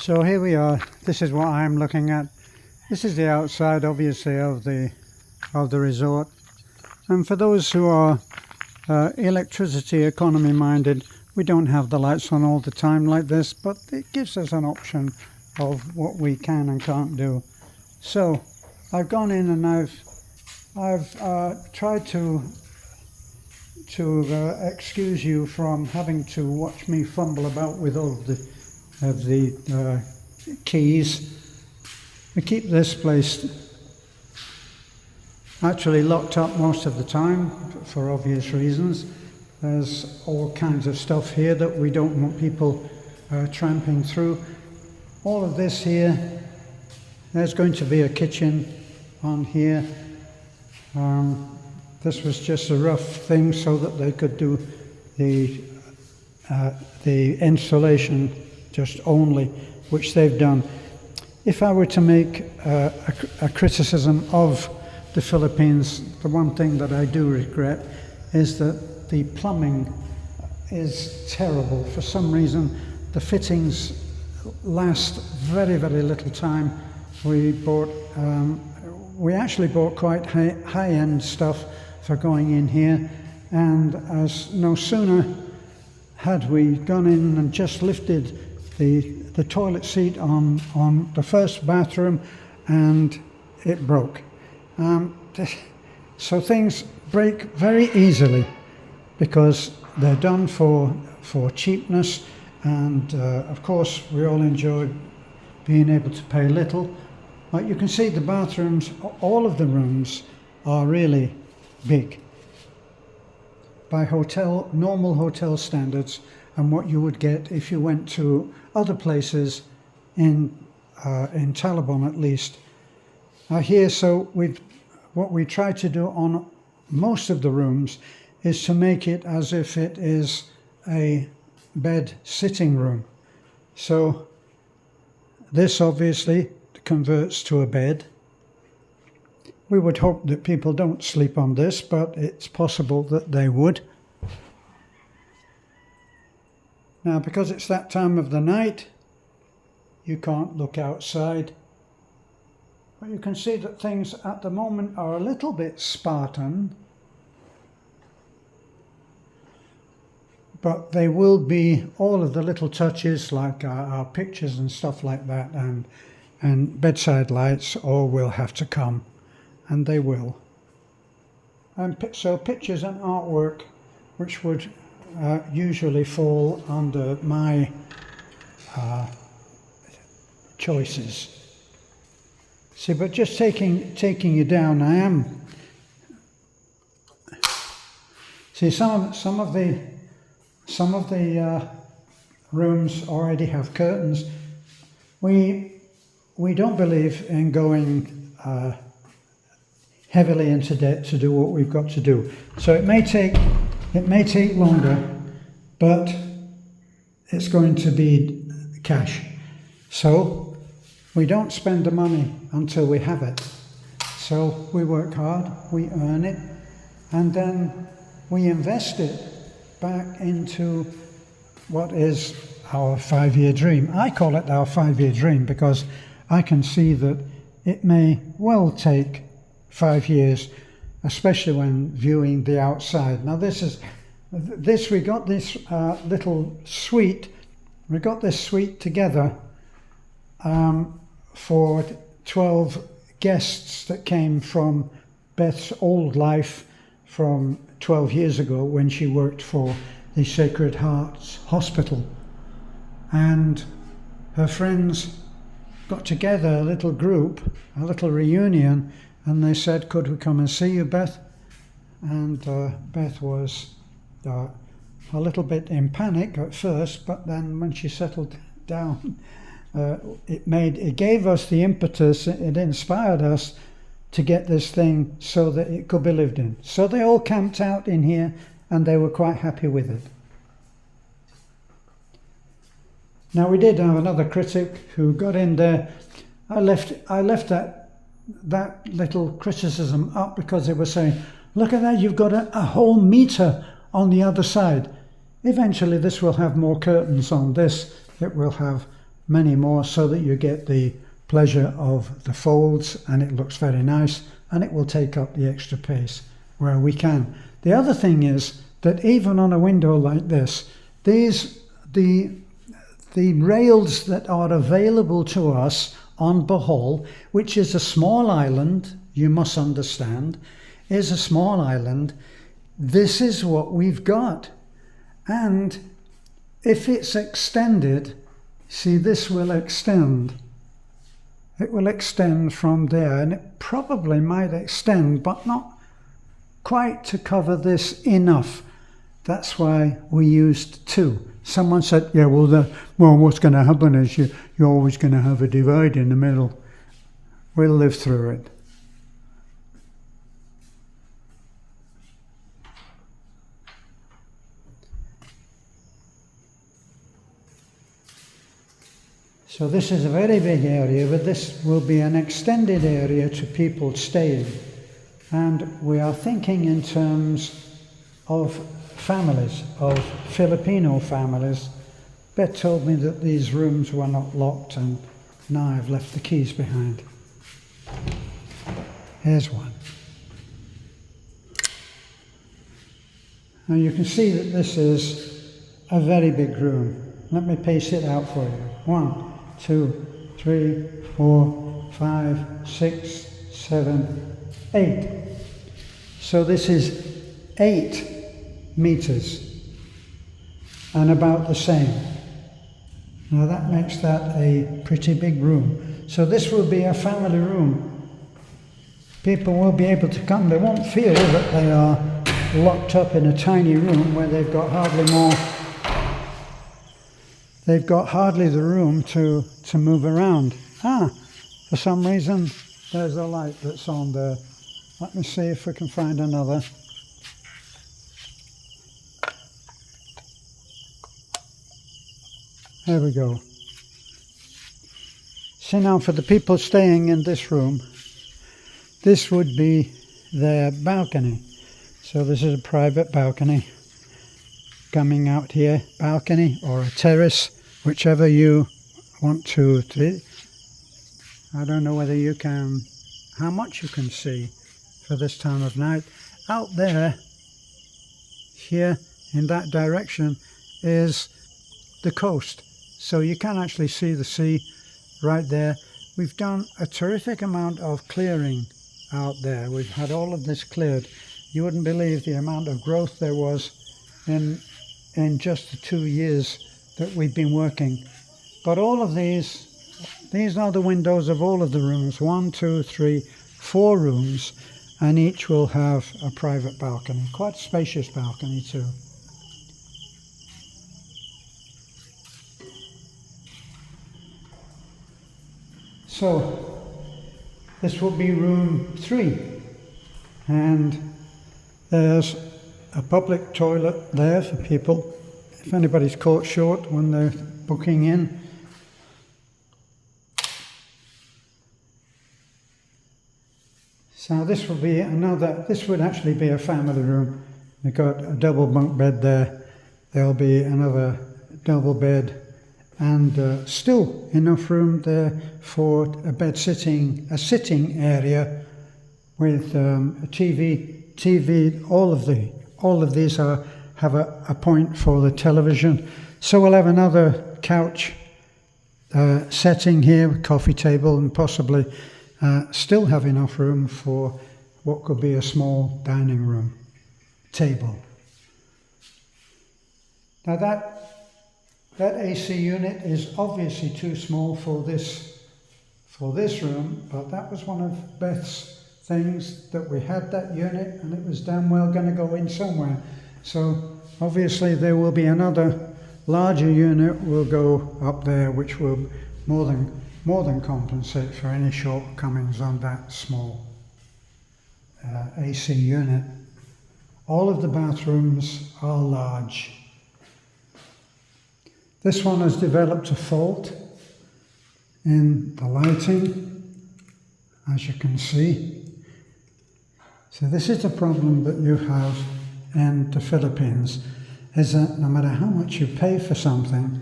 So here we are. This is what I'm looking at. This is the outside, obviously, of the resort. And for those who are electricity economy minded, we don't have the lights on all the time like this, but it gives us an option of what we can and can't do. So I've gone in and I've tried to excuse you from having to watch me fumble about with all of the keys. We keep this place actually locked up most of the time for obvious reasons. There's all kinds of stuff here that we don't want people tramping through. All of this here, there's going to be a kitchen on here. This was just a rough thing so that they could do the installation just only, which they've done. If I were to make a criticism of the Philippines, the one thing that I do regret is that the plumbing is terrible. For some reason, the fittings last very, very little time. We actually bought quite high-end stuff for going in here, and as no sooner had we gone in and just lifted the toilet seat on the first bathroom, and it broke. So things break very easily because they're done for cheapness, and of course we all enjoy being able to pay little. But you can see the bathrooms, all of the rooms are really big by normal hotel standards, and what you would get if you went to other places in Talibon at least are here. So what we try to do on most of the rooms is to make it as if it is a bed sitting room. So this obviously converts to a bed. We would hope that people don't sleep on this, but it's possible that they would. Now, because it's that time of the night, you can't look outside. But you can see that things at the moment are a little bit Spartan. But they will be, all of the little touches like our pictures and stuff like that, and bedside lights, all will have to come, and they will. And so pictures and artwork, which would usually fall under my choices. See, but just taking you down, I am. See, some of the rooms already have curtains. We don't believe in going heavily into debt to do what we've got to do. So it may take longer, but it's going to be cash. So we don't spend the money until we have it. So we work hard, we earn it, and then we invest it back into what is our 5-year dream. I call it our 5-year dream because I can see that it may well take 5 years, especially when viewing the outside. Now we got this little suite. We got this suite together for 12 guests that came from Beth's old life from 12 years ago when she worked for the Sacred Hearts Hospital. And her friends got together, a little group, a little reunion, and they said, could we come and see you, Beth? And Beth was a little bit in panic at first, but then when she settled down, it gave us the impetus, it inspired us to get this thing so that it could be lived in. So they all camped out in here and they were quite happy with it. Now we did have another critic who got in there. I left that little criticism up because they were saying, look at that, you've got a whole meter on the other side. Eventually this will have more curtains on this. It will have many more, so that you get the pleasure of the folds, and it looks very nice, and it will take up the extra space where we can. The other thing is that even on a window like this, the rails that are available to us on Bohol, which is a small island, you must understand, is a small island. This is what we've got. And if it's extended, see, this will extend. It will extend from there, and it probably might extend, but not quite to cover this enough. That's why we used two. Someone said, yeah, well, what's going to happen is you're always going to have a divide in the middle. We'll live through it. So this is a very big area, but this will be an extended area to people staying. And we are thinking in terms of families, of Filipino families. Beth told me that these rooms were not locked, and now I've left the keys behind. Here's one. Now you can see that this is a very big room. Let me pace it out for you. 1, 2, 3, 4, 5, 6, 7, 8. So this is 8 meters and about the same. Now that makes that a pretty big room. So this will be a family room. People will be able to come. They won't feel that they are locked up in a tiny room where they've got hardly the room to move around. For some reason there's a light that's on there. Let me see if we can find another. There we go. See, now for the people staying in this room, this would be their balcony. So this is a private balcony coming out here, balcony or a terrace, whichever you want to. I don't know whether you can, how much you can see for this time of night. Out there, here in that direction, is the coast. So you can actually see the sea right there. We've done a terrific amount of clearing out there. We've had all of this cleared. You wouldn't believe the amount of growth there was in just the 2 years that we've been working. But all of these are the windows of all of the rooms. 1, 2, 3, 4 rooms, and each will have a private balcony. Quite a spacious balcony too. So this will be room 3, and there's a public toilet there for people if anybody's caught short when they're booking in. So this will be this would actually be a family room. They've got a double bunk bed there. There'll be another double bed, and still enough room there for a sitting area with a TV. All of these have a point for the television. So we'll have another couch setting here with coffee table, and possibly still have enough room for what could be a small dining room table. Now that AC unit is obviously too small for this room, but that was one of Beth's things, that we had that unit and it was damn well going to go in somewhere. So obviously there will be another larger unit will go up there, which will more than compensate for any shortcomings on that small AC unit. All of the bathrooms are large. This one has developed a fault in the lighting, as you can see. So this is the problem that you have in the Philippines, is that no matter how much you pay for something,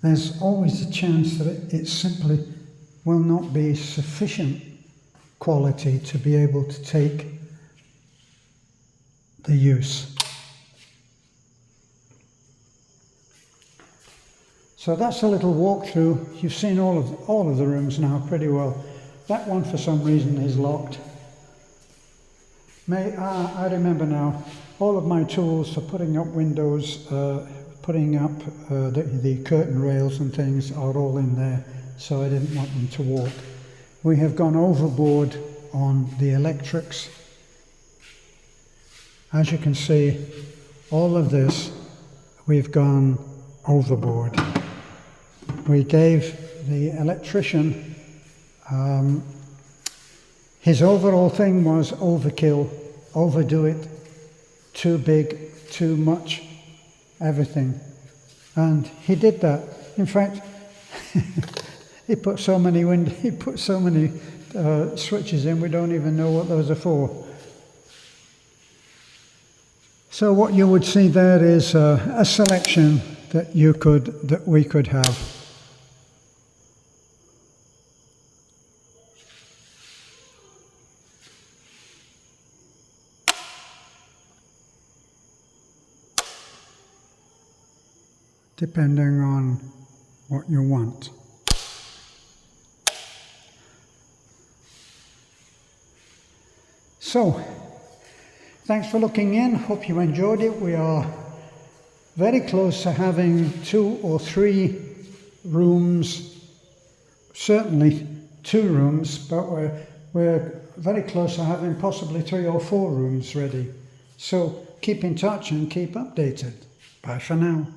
there's always a chance that it simply will not be sufficient quality to be able to take the use. So that's a little walkthrough. You've seen all of the rooms now pretty well. That one for some reason is locked. I remember now, all of my tools for putting up windows, putting up the curtain rails and things are all in there, so I didn't want them to walk. We have gone overboard on the electrics. As you can see, all of this, we've gone overboard. We gave the electrician, his overall thing was overkill, overdo it, too big, too much, everything. And he did that. In fact, he put so many switches in, we don't even know what those are for. So what you would see there is a selection that we could have. Depending on what you want. So, thanks for looking in. Hope you enjoyed it. We are very close to having 2 or 3 rooms, certainly 2 rooms, but we're very close to having possibly 3 or 4 rooms ready. So keep in touch and keep updated. Bye for now.